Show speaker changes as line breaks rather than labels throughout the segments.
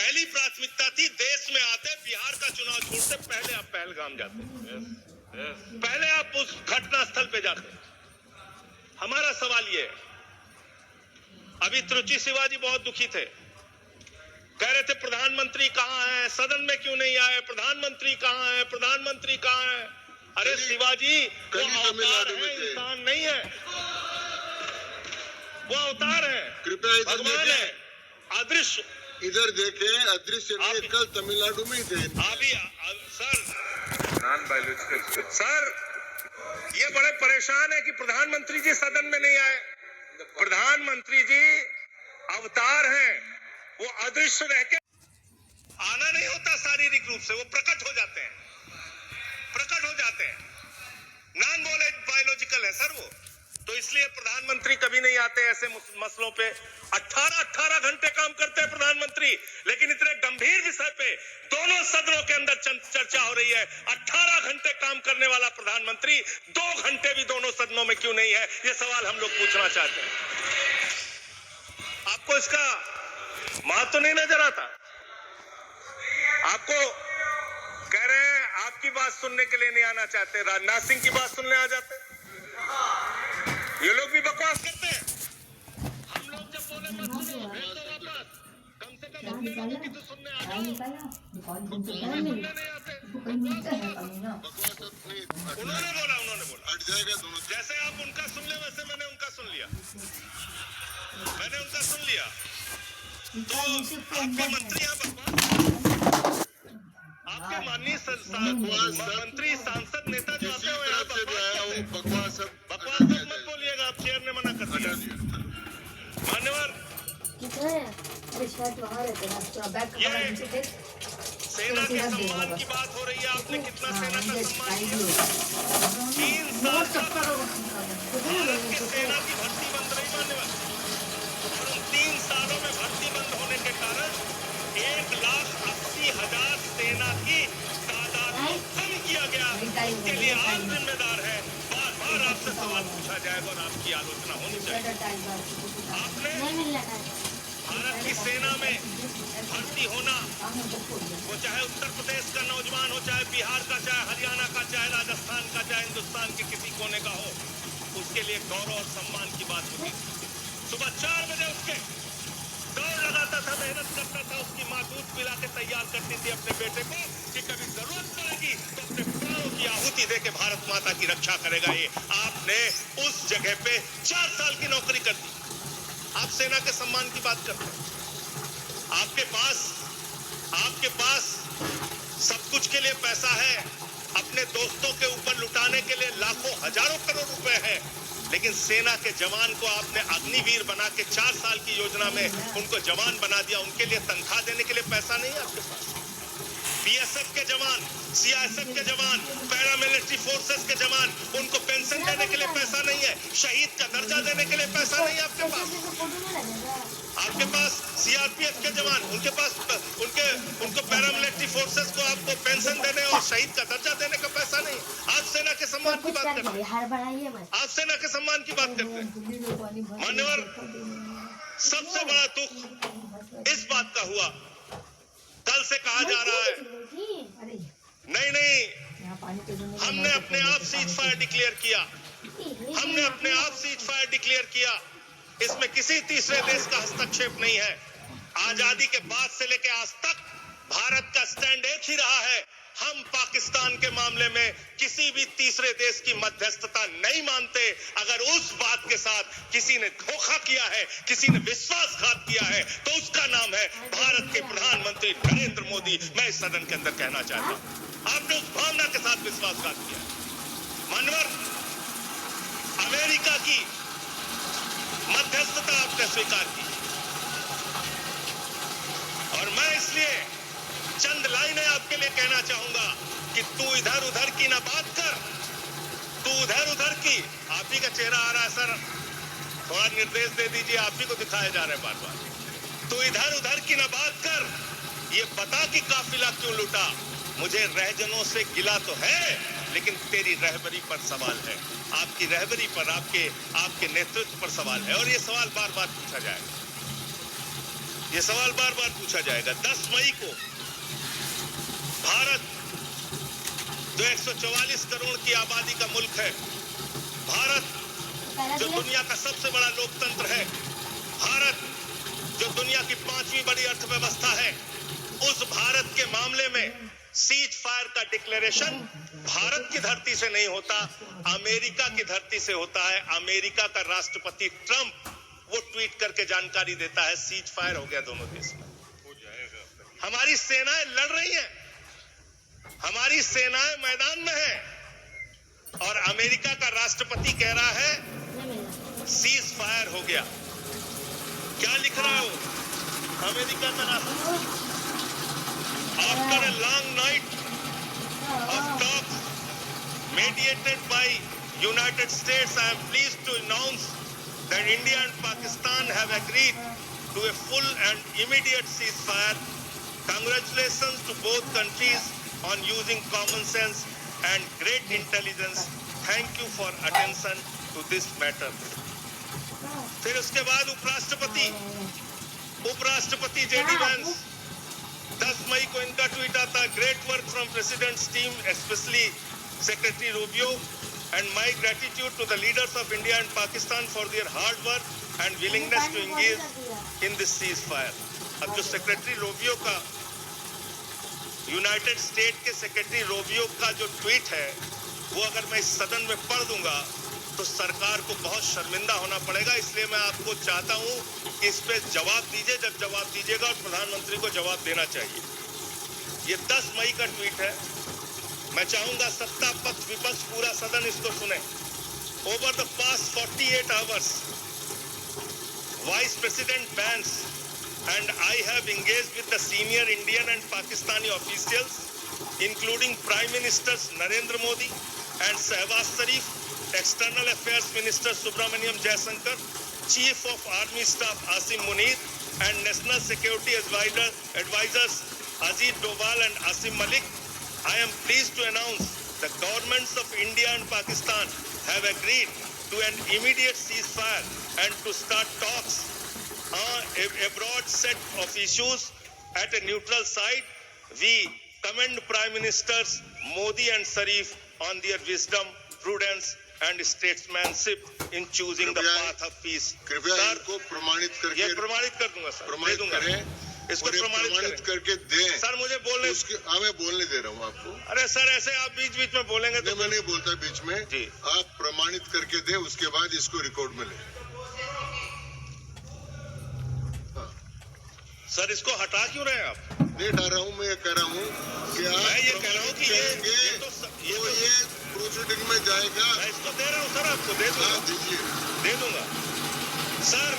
पहली प्राथमिकता थी देश में आते बिहार का चुनाव छोड़ते पहले आप पहलगाम जाते, पहले आप उस घटना स्थल पे जाते। हमारा सवाल ये है, अभी त्रुचि शिवाजी बहुत दुखी थे, कह रहे थे प्रधानमंत्री कहां है, सदन में क्यों नहीं आए, प्रधानमंत्री कहां है, प्रधानमंत्री कहां है। अरे शिवाजी वो अवतार है, इंसान नहीं है, वो अवतार है,
कृपया
भगवान है, अदृश्य।
इधर देखें, अदृश्य नहीं, कल तमिलनाडु में ही थे।
अभी सर नॉन बायोलॉजिकल सर ये बड़े परेशान है कि प्रधानमंत्री जी सदन में नहीं आए। प्रधानमंत्री जी अवतार हैं, वो अदृश्य रह के आना नहीं होता शारीरिक रूप से, वो प्रकट हो जाते हैं, प्रकट हो जाते हैं। नॉन बायोलॉजिकल है सर वो, तो इसलिए प्रधानमंत्री कभी नहीं आते ऐसे मसलों पे। 18 घंटे काम करते हैं प्रधानमंत्री, लेकिन इतने गंभीर विषय पे दोनों सदनों के अंदर चर्चा हो रही है। 18 घंटे काम करने वाला प्रधानमंत्री 2 घंटे भी दोनों सदनों में क्यों नहीं है, ये सवाल हम लोग पूछना चाहते हैं। आपको इसका महत्व नहीं नजर आता? आपको कह रहे हैं आपकी बात सुनने के लिए नहीं आना चाहते, राजनाथ सिंह की बात सुनने आ जाते। ये लोग भी बकवास करते हैं। हम लोग जब बोले मत सुनो, भेज दो वापस, कम से कम अपने लोगों की तो सुनने आ जाओ। सुनने नहीं आते, उन्होंने बोला
हट जाएगा दोनों।
जैसे आप उनका सुन ले वैसे मैंने उनका सुन लिया, मैंने उनका सुन लिया। तो आपके मंत्री यहाँ बकवास, आपके माननीय मंत्री सांसद नेता जो आते हुए यहाँ
बकवास
मत बोलिएगा, आप चेयर ने मना कर दिया। मान्यवर ये सेना के सम्मान की बात हो रही है, आपने कितना सेना का सम्मान किया? 3 साल तक भारत की सेना की भर्ती बंद रही मान्यवर, और उन 3 सालों में भर्ती बंद होने के कारण 1,80,000 सेना की तादाद को कम किया गया। इसके लिए आप जिम्मेदार है। बार बार आपसे सवाल पूछा जाएगा और आपकी आलोचना होनी चाहिए। आपने भारत की सेना में भर्ती होना, वो चाहे उत्तर प्रदेश का नौजवान हो, चाहे बिहार का, चाहे हरियाणा का, चाहे राजस्थान का, चाहे हिंदुस्तान के किसी कोने का हो, उसके लिए गौरव और सम्मान की बात होती। सुबह 4 बजे उठ के दौड़ लगाता था, मेहनत करता था, उसकी माँ दूध पिला के तैयार करती थी अपने बेटे को कि कभी जरूरत पड़ेगी तो अपने प्राणों की आहुति देके भारत माता की रक्षा करेगा। ये आपने उस जगह पे 4 साल की नौकरी कर दी। आप सेना के सम्मान की बात करते हैं। आपके पास सब कुछ के लिए पैसा है, अपने दोस्तों के ऊपर लुटाने के लिए लाखों हजारों करोड़ रुपए है, लेकिन सेना के जवान को आपने अग्निवीर बना के 4 साल की योजना में उनको जवान बना दिया। उनके लिए तनख्वाह देने के लिए पैसा नहीं है आपके पास। बीएसएफ के जवान, सीआईएसएफ के जवान, पैरामिलिट्री फोर्सेस के जवान, उनको पेंशन देने के लिए पैसा नहीं है, शहीद का दर्जा देने के लिए पैसा नहीं है आपके पास। आपके पास सीआरपीएफ के जवान, उनको पैरामिलिट्री फोर्सेस को आपको पेंशन देने और शहीद का दर्जा देने का पैसा नहीं। आप सेना के सम्मान की बात करते हैं, आप सेना के सम्मान की बात करते हैं। मान्यवर, सबसे बड़ा दुख इस बात का हुआ, कल से कहा जा रहा है नहीं, हमने अपने आप सीज फायर डिक्लेयर किया, हमने अपने आप सीज फायर डिक्लेयर किया। इसमें किसी तीसरे देश का हस्तक्षेप नहीं है। आजादी के बाद से लेकर आज तक भारत का स्टैंड एक ही रहा है, हम पाकिस्तान के मामले में किसी भी तीसरे देश की मध्यस्थता नहीं मानते। अगर उस बात के साथ किसी ने धोखा किया है, किसी ने विश्वासघात किया है, तो उसका नाम है भारत के प्रधानमंत्री नरेंद्र मोदी। मैं इस सदन के अंदर कहना चाहता हूं, आपने उस भावना के साथ विश्वासघात किया। मानवर, अमेरिका की मध्यस्थता आपने स्वीकार की, और मैं इसलिए चंद लाइनें आपके लिए कहना चाहूंगा कि तू इधर उधर की ना बात कर, तू उधर उधर की। आप ही का चेहरा आ रहा है सर, थोड़ा निर्देश दे दीजिए, आप ही को दिखाया जा रहा है बार बार। तू इधर उधर की ना बात कर, ये बता कि काफिला क्यों लुटा। मुझे रहजनों से गिला तो है, लेकिन तेरी रहबरी पर सवाल है, आपकी रहबरी पर, आपके नेतृत्व पर सवाल है, और ये सवाल बार बार पूछा जाएगा। ये सवाल बार बार पूछा जाएगा। 10 मई को भारत जो 144 करोड़ की आबादी का मुल्क है, भारत जो दुनिया का सबसे बड़ा लोकतंत्र है, भारत जो दुनिया की 5वीं बड़ी अर्थव्यवस्था है, उस भारत के मामले में सीज फायर का डिक्लेरेशन भारत की धरती से नहीं होता, अमेरिका की धरती से होता है। अमेरिका का राष्ट्रपति ट्रंप वो ट्वीट करके जानकारी देता है सीज फायर हो गया दोनों देश में। हमारी सेनाएं लड़ रही हैं, हमारी सेनाएं मैदान में हैं और अमेरिका का राष्ट्रपति कह रहा है सीज फायर हो गया। क्या लिख रहा है वो अमेरिका का राष्ट्रपति? After a long night of talks mediated by United States, I am pleased to announce that India and Pakistan have agreed to a full and immediate ceasefire. Congratulations to both countries on using common sense and great intelligence. Thank you for attention to this matter. फिर उसके बाद उपराष्ट्रपति JD Vance 10 मई को इनका tweet आता है, great work from president's team specially secretary Rubio and my gratitude to the leaders of India and Pakistan for their hard work and willingness to engage in this ceasefire. अब जो secretary Rubio का, United state के secretary Rubio का जो tweet है, वो अगर मैं इस सदन में पढ़ दूंगा तो सरकार को बहुत शर्मिंदा होना पड़ेगा। इसलिए मैं आपको चाहता हूं कि इस पे जवाब दीजिए, जब जवाब दीजिएगा और प्रधानमंत्री को जवाब देना चाहिए। ये 10 मई का ट्वीट है। मैं चाहूंगा सत्ता पक्ष विपक्ष पूरा सदन इसको सुने। Over the past 48 hours vice president Vance and I have engaged with the senior Indian and Pakistani officials including Prime Ministers Narendra Modi and Shehbaz Sharif, External Affairs Minister Subramaniam Jaishankar, Chief of Army Staff Asim Munir and National Security Advisors Ajit Doval and Asim Malik. I am pleased to announce the governments of India and Pakistan have agreed to an immediate ceasefire and to start talks on a broad set of issues at a neutral site. We commend Prime Ministers Modi and Sharif on their wisdom, prudence and statesmanship in choosing the path of peace.
कृपया इनको प्रमाणित करके,
ये प्रमाणित कर दूंगा sir, दे दूंगा, इसको प्रमाणित
करके दें।
सर मुझे बोलने,
मैं बोलने दे रहा हूँ आपको।
अरे सर ऐसे आप बीच बीच में बोलेंगे तो
मैं नहीं बोलता बीच में
जी।
आप प्रमाणित करके दें, उसके बाद इसको रिकॉर्ड में ले।
सर इसको हटा क्यों रहे हैं आप?
नहीं हटा रहा हूँ, मैं ये कह रहा हूँ कि
मैं ये कह रहा हूँ कि
ये प्रोसीडिंग में जाएगा।
मैं इसको दे रहा हूँ सर, आपको दे दूंगा, दे दूंगा सर।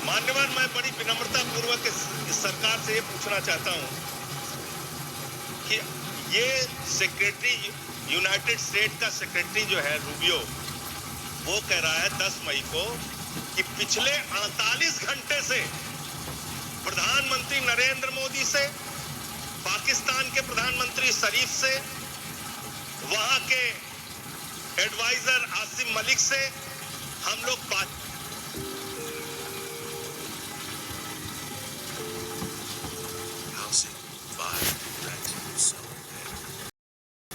मान्यवर, मैं बड़ी विनम्रता पूर्वक इस सरकार से ये पूछना चाहता हूँ कि ये सेक्रेटरी, यूनाइटेड स्टेट का सेक्रेटरी जो है रूबियो, वो कह रहा है 10 मई को कि पिछले 48 घंटे से प्रधानमंत्री नरेंद्र मोदी से, पाकिस्तान के प्रधानमंत्री शरीफ से, वहां के एडवाइजर आसिम मलिक से हम लोग बात